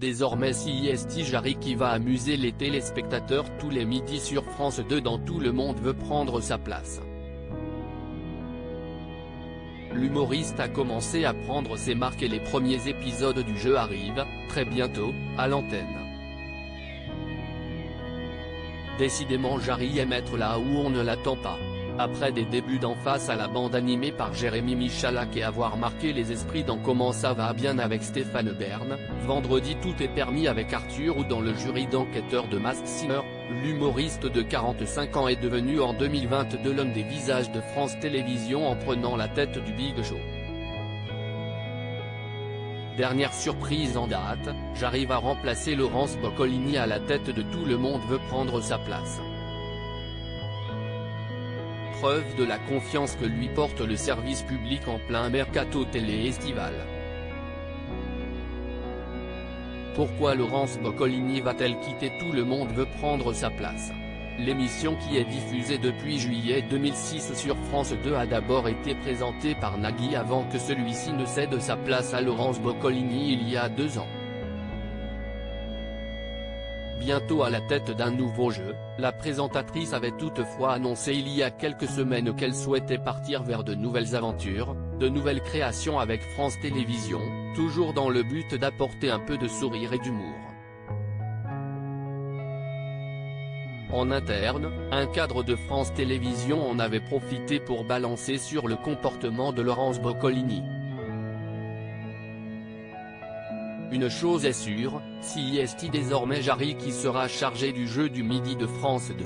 désormais CIST Jarry qui va amuser les téléspectateurs tous les midis sur France 2 dans Tout le monde veut prendre sa place. L'humoriste a commencé à prendre ses marques et les premiers épisodes du jeu arrivent, très bientôt, à l'antenne. Décidément Jarry aime être là où on ne l'attend pas. Après des débuts d'en face à la bande animée par Jérémy Michalak et avoir marqué les esprits dans Comment ça va bien avec Stéphane Bern, vendredi tout est permis avec Arthur ou dans le jury d'enquêteurs de Masked Singer, l'humoriste de 45 ans est devenu en 2022 l'homme des visages de France Télévisions en prenant la tête du Big Show. Dernière surprise en date, Jarry va remplacer Laurence Boccolini à la tête de Tout le monde veut prendre sa place. Preuve de la confiance que lui porte le service public en plein mercato télé estival. Pourquoi Laurence Boccolini va-t-elle quitter Tout le monde veut prendre sa place? L'émission qui est diffusée depuis juillet 2006 sur France 2 a d'abord été présentée par Nagui avant que celui-ci ne cède sa place à Laurence Boccolini il y a 2 ans. Bientôt à la tête d'un nouveau jeu, la présentatrice avait toutefois annoncé il y a quelques semaines qu'elle souhaitait partir vers de nouvelles aventures, de nouvelles créations avec France Télévisions, toujours dans le but d'apporter un peu de sourire et d'humour. En interne, un cadre de France Télévisions en avait profité pour balancer sur le comportement de Laurence Boccolini. Une chose est sûre, CIST désormais Jarry qui sera chargé du jeu du midi de France 2.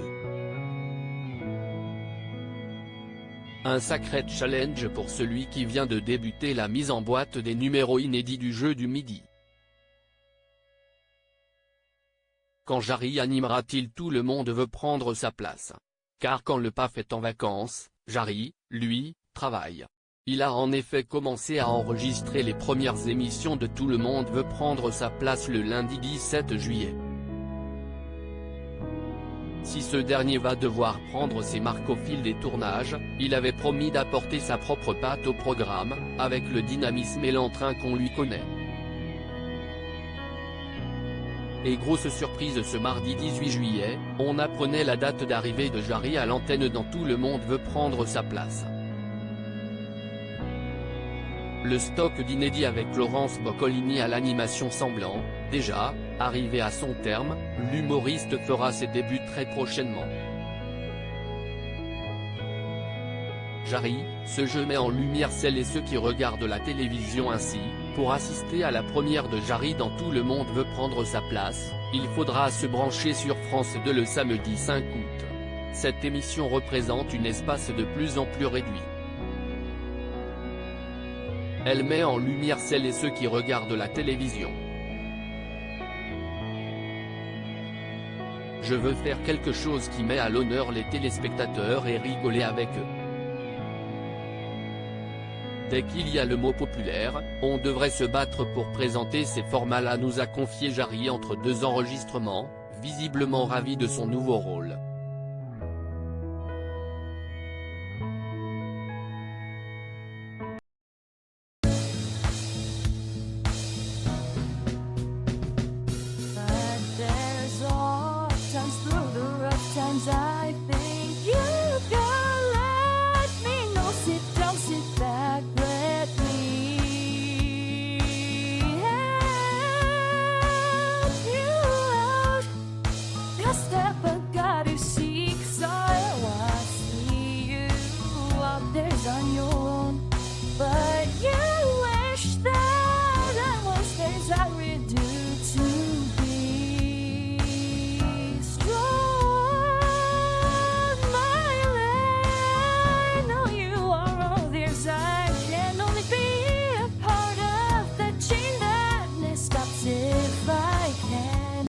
Un sacré challenge pour celui qui vient de débuter la mise en boîte des numéros inédits du jeu du midi. Quand Jarry animera-t-il Tout le monde veut prendre sa place? Car quand le PAF est en vacances, Jarry, lui, travaille. Il a en effet commencé à enregistrer les premières émissions de Tout le monde veut prendre sa place le lundi 17 juillet. Si ce dernier va devoir prendre ses marques au fil des tournages, il avait promis d'apporter sa propre patte au programme, avec le dynamisme et l'entrain qu'on lui connaît. Et grosse surprise ce mardi 18 juillet, on apprenait la date d'arrivée de Jarry à l'antenne dans Tout le monde veut prendre sa place. Le stock d'inédits avec Laurence Boccolini à l'animation semblant, déjà, arrivé à son terme, l'humoriste fera ses débuts très prochainement. Jarry, ce jeu met en lumière celles et ceux qui regardent la télévision ainsi, pour assister à la première de Jarry dans Tout le monde veut prendre sa place, il faudra se brancher sur France 2 le samedi 5 août. Cette émission représente un espace de plus en plus réduit. Elle met en lumière celles et ceux qui regardent la télévision. Je veux faire quelque chose qui met à l'honneur les téléspectateurs et rigoler avec eux. Dès qu'il y a le mot populaire, on devrait se battre pour présenter ces formats-là, nous a confié Jarry entre 2 enregistrements, visiblement ravi de son nouveau rôle.